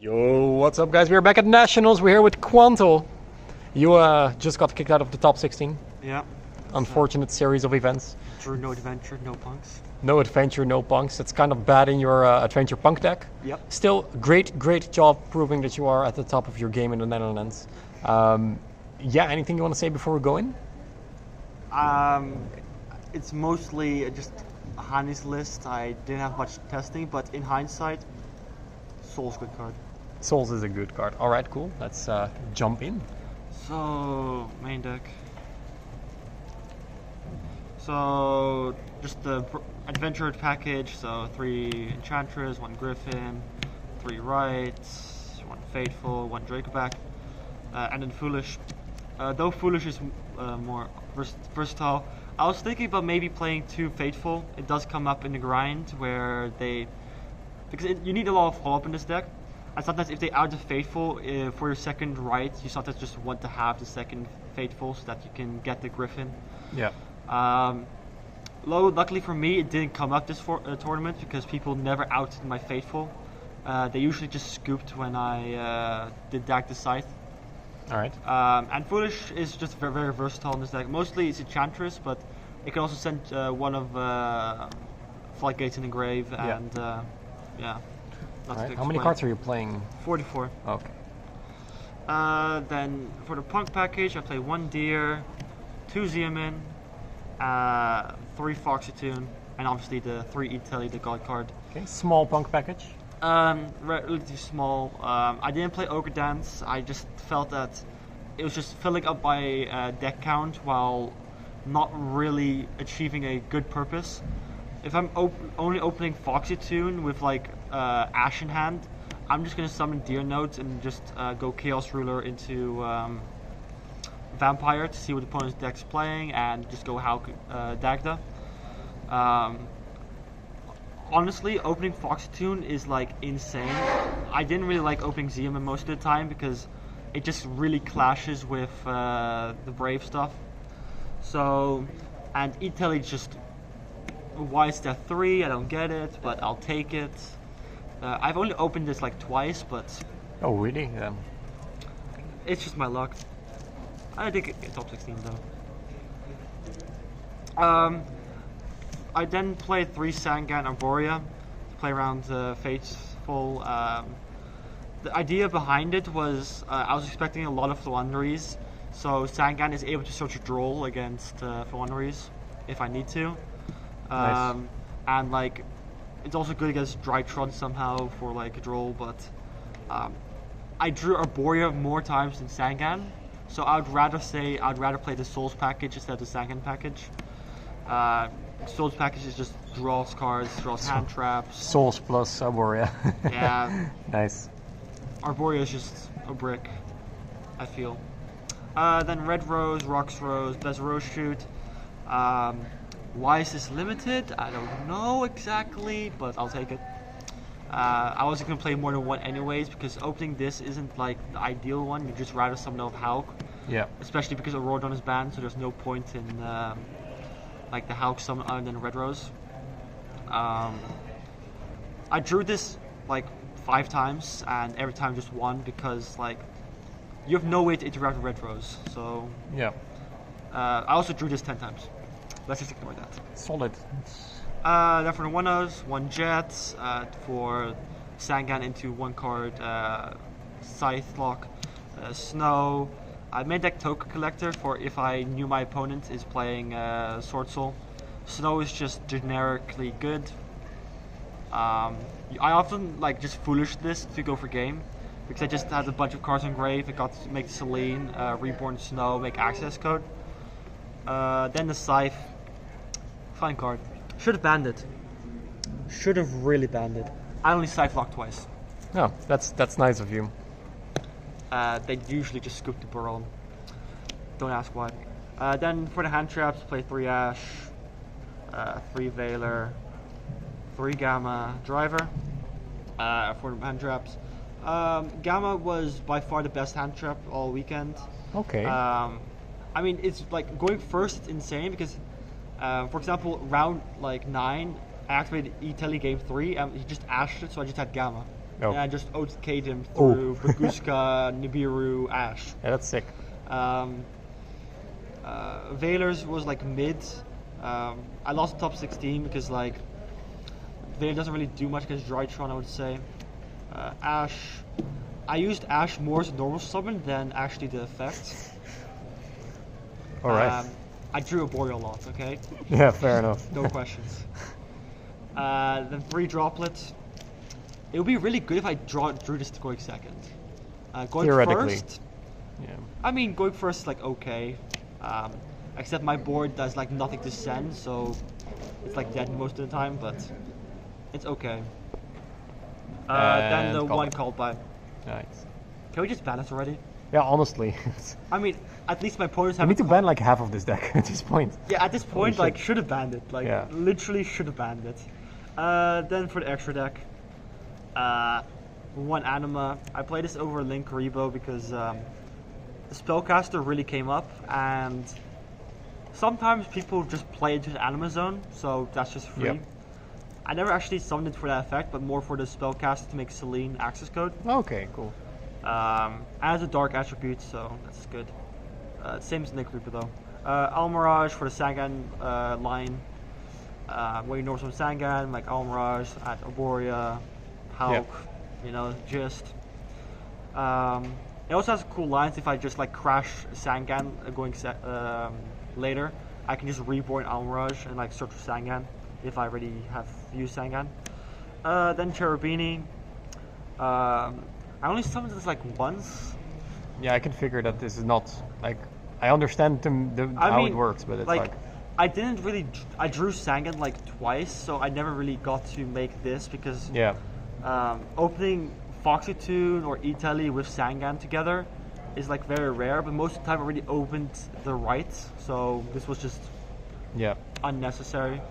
Yo, what's up guys? We're back at Nationals. We're here with Quantal. You just got kicked out of the top 16. Yeah. Unfortunate series of events. No adventure, no punks. No adventure, no punks. It's kind of bad in your adventure punk deck. Yep. Still, great job proving that you are at the top of your game in the Netherlands. Yeah, anything you want to say before we go in? It's mostly just Hanny's list. I didn't have much testing, but in hindsight, Soul's a good card. Souls is a good card. Alright, cool. Let's jump in. So, main deck. So, just the adventure package. So, 3 Enchantress, 1 Griffin, 3 Rights, 1 Faithful, 1 Dracoback, and then Foolish. Though Foolish is more versatile, I was thinking about maybe playing 2 Faithful. It does come up in the grind where because you need a lot of follow-up in this deck. And sometimes if they out the Faithful for your second Right, you sometimes just want to have the second Faithful so that you can get the Griffin. Yeah. Luckily for me, it didn't come up this tournament because people never outed my Faithful. They usually just scooped when I did Dag the Scythe. Alright. And Foolish is just very versatile in this deck. Mostly it's Enchantress, but it can also send one of Floodgates in the Grave and yeah. Alright. How many cards are you playing? 44. Okay. Then for the Punk package, I play 1 Deer, 2 Zeomin, 3 Foxy Tune, and obviously the 3 Italy, the God card. Okay. Small Punk package. Relatively small. I didn't play Ogre Dance. I just felt that it was just filling up my deck count while not really achieving a good purpose. If I'm only opening Foxy Tune with like Ash in hand, I'm just gonna summon Deer Note and just go Chaos Ruler into Vampire to see what the opponent's deck's playing and just go Dagda. Honestly, opening Foxy Tune is like insane. I didn't really like opening Zeomin most of the time because it just really clashes with the Brave stuff. So, and Italy just, why is that 3? I don't get it, but I'll take it. I've only opened this like twice, but Oh, really? Yeah. it's just my luck. I think it's top 16 though. I then played 3 Sangan Arborea to play around Faithful. The idea behind it was I was expecting a lot of Thwanderies, so Sangan is able to search a Droll against Thwanderies if I need to. Nice. And like, it's also good against Drytron somehow for like a Droll, but I drew Arborea more times than Sangan, so I'd rather play the Souls package instead of the Sangan package. Souls package is just draws cards, draws hand traps. Souls plus Arborea. Yeah. Nice. Arborea is just a brick, I feel. Then Red Rose, Rocks Rose, Best Rose Shoot. Why is this limited? I don't know exactly, but I'll take it. I wasn't gonna play more than 1 anyways because opening this isn't like the ideal one. You'd just rather summon of Hulk. Yeah. Especially because Aurodon is banned, so there's no point in like the Hulk summon other than Red Rose. I drew this like 5 times and every time just 1 because like you have no way to interact with Red Rose. So Yeah. I also drew this 10 times. Let's just ignore that. Solid. Then for the 1-0s, 1 Jet for Sangan into 1 card Scythe Lock, Snow. I made deck Token Collector for if I knew my opponent is playing Sword Soul. Snow is just generically good. I often like just foolish this to go for game because I just had a bunch of cards on grave. I got to make Celine, Reborn Snow, make access code. Then the Scythe, fine card. Should have banned it. Should have really banned it. I only Scythe locked twice. Oh, that's nice of you. They usually just scoop the Baron. Don't ask why. Then for the hand traps, play 3 Ash, 3 Veiler, 3 Gamma Driver. For the hand traps, Gamma was by far the best hand trap all weekend. Okay. I mean, it's like going first. It's insane because, for example, round like 9, I activated Italy game 3, and he just ashed it, so I just had Gamma. Oh. And I just OTK'd him through Baguska, Nibiru, Ash. Yeah, that's sick. Veilers was like mid. I lost top 16 because like Veiler doesn't really do much against Drytron, I would say. Ash, I used Ash more as a normal summon than actually the effect. Alright. I drew a Boreal a lot, okay? Yeah, fair enough. No questions. Then 3 droplets. It would be really good if I drew this going second. Going Theoretically. first, Yeah. I mean, going first is like okay. Except my board does like nothing to send, so it's like dead most of the time, but it's okay. Then the call. one called by. Nice. Can we just ban it already? Yeah, honestly. I mean, at least my opponents I have. need to ban like half of this deck at this point. Yeah, at this point, Holy like, shit. should have banned it. Like, Yeah. literally should have banned it. Then for the extra deck, one Anima. I played this over Link Rebo because the Spellcaster really came up, and sometimes people just play into the Anima Zone, so that's just free. Yep. I never actually summoned it for that effect, but more for the Spellcaster to make Selene access code. Okay, cool. As a dark attribute, so that's good. Same as Nick Reaper though. Almirage for the Sangan line. Way north from Sangan, like Almirage at Arborea, P.U.N.K, you know, just. It also has cool lines if I just like crash Sangan going later. I can just reborn Almirage and like search for Sangan if I already have used Sangan. Then Cherubini. I only summoned this like once. Yeah, I can figure that this is not like I understand how it works, but it's like I didn't really. I drew Sangan like twice, so I never really got to make this because yeah, opening Foxy Tune or Italy with Sangan together is like very rare. But most of the time, I already opened the right, so this was just yeah, unnecessary.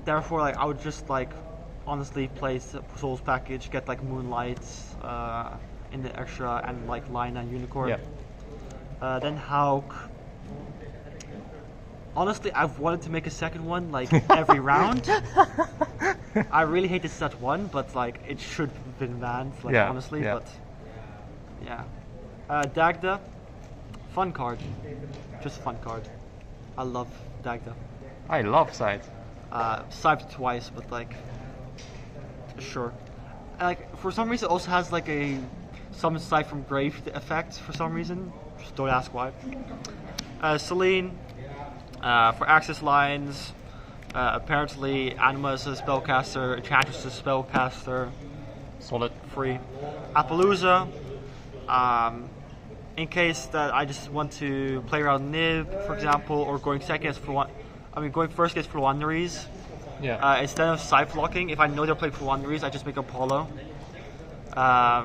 Therefore, like I would just like honestly play Souls package, get like Moonlight in the extra, and like Line and Unicorn. yeah. Then P.U.N.K. Honestly, I've wanted to make a second one like every round. I really hate this set one, but like it should have been banned. Like Yeah, honestly, yeah. but yeah. Dagda, fun card, just fun card. I love Dagda. I love Sight. Siped twice, but like, sure. And, like for some reason, it also has like a summon Sight from Grave effect for some reason. Just don't ask why. Selene, for access lines. Apparently, Anima is a spellcaster, Enchantress is a spellcaster. Solid. Free. Appaloosa. In case that I just want to play around Nib, for example, or going second for one. I mean, going first against Fluanderies. Yeah. Instead of side blocking, if I know they're playing Fluanderies, I just make Apollo.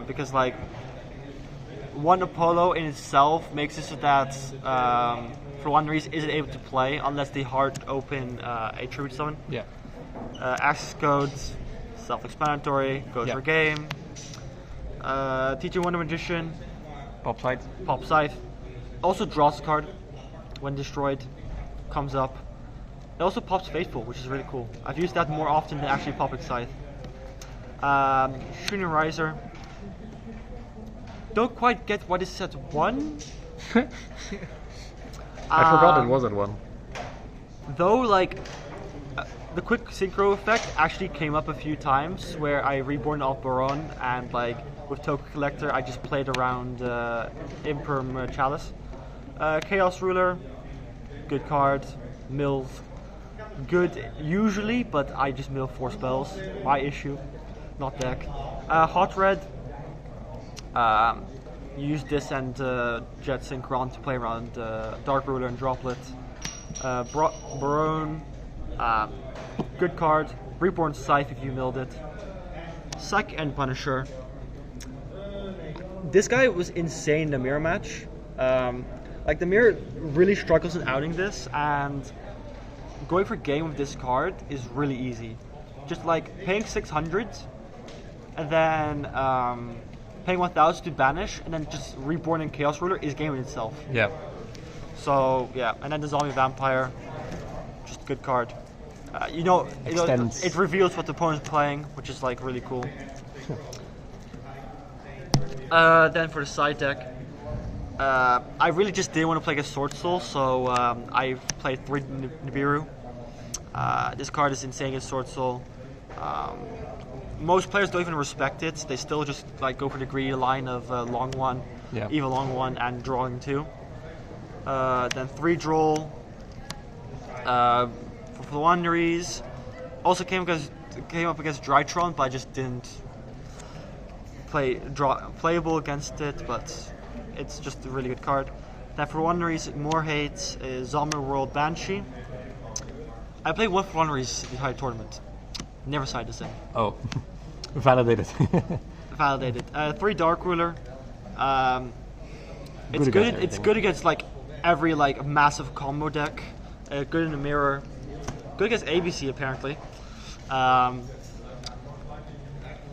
Because like one Apollo in itself makes it so that Fluanderies isn't able to play unless they hard open a tribute summon. Yeah. Access codes, self-explanatory, goes for game. Teacher Wonder Magician, Pop Sight. Pop Scythe. Also draws a card when destroyed, comes up. It also pops Faithful, which is really cool. I've used that more often than actually popping Scythe. Shunin Riser. Don't quite get what is set 1. I forgot it was at one. Though, like, the quick synchro effect actually came up a few times where I reborn off Baron and, like, with Token Collector, I just played around Imperm Chalice. Chaos Ruler, good card. Mills, good usually, but I just mill 4 spells. My issue, not deck. Hot Red, use this and Jet Synchron to play around Dark Ruler and Droplet. Baron, good card. Reborn Scythe if you milled it. Psych and Punisher. This guy was insane in the mirror match. Like the mirror really struggles in outing this, and going for game with this card is really easy. Just like paying 600 and then paying 1000 to banish and then just reborning Chaos Ruler is game in itself. Yeah. So yeah, and then the Zombie Vampire, just a good card. Extends. It reveals what the opponent's playing, which is like really cool. Then for the side deck, I really just didn't want to play against Sword Soul, so I played 3 Nibiru. This card is insane against Sword Soul. Most players don't even respect it. They still just like go for the greedy line of long 1, evil long 1, and drawing 2. Then 3 Droll. For Fluanderies. Also came up against Drytron, but I just didn't playable against it, but it's just a really good card. Then for Fluanderies, more hate is Zombie World Banshee. I played 1 Fluanderies the entire tournament. Never sided this in. Oh, validated. Validated. 3 Dark Ruler. It's good. It's good against like every like massive combo deck. Good in the mirror. Good against ABC apparently. I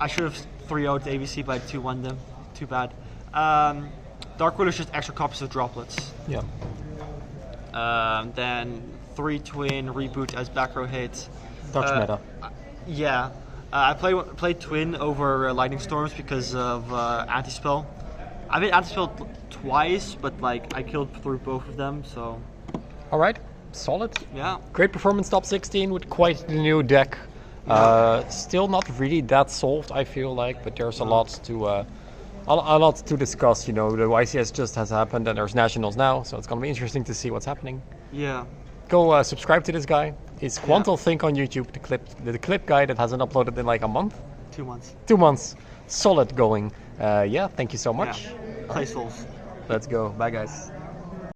should have 3-0'd ABC, but I 2-1 them. Too bad. Dark Ruler is just extra copies of Droplets. Yeah. Then 3 Twin Reboot as back row hate. Dutch meta. Yeah. I played Twin over Lightning Storms because of Anti-Spell. I made Anti-Spell twice, but like I killed through both of them, so... Alright, solid. Yeah. Great performance, top 16 with quite the new deck. Still not really that solved, I feel like, but there's a lot to discuss. You know, the YCS just has happened and there's nationals now, so it's gonna be interesting to see what's happening. Yeah. Go subscribe to this guy. It's Quantal Think on YouTube, the clip guy that hasn't uploaded in like a month. 2 months. 2 months. Solid going. Yeah, thank you so much. Yeah. Play Souls. Let's go. Bye guys.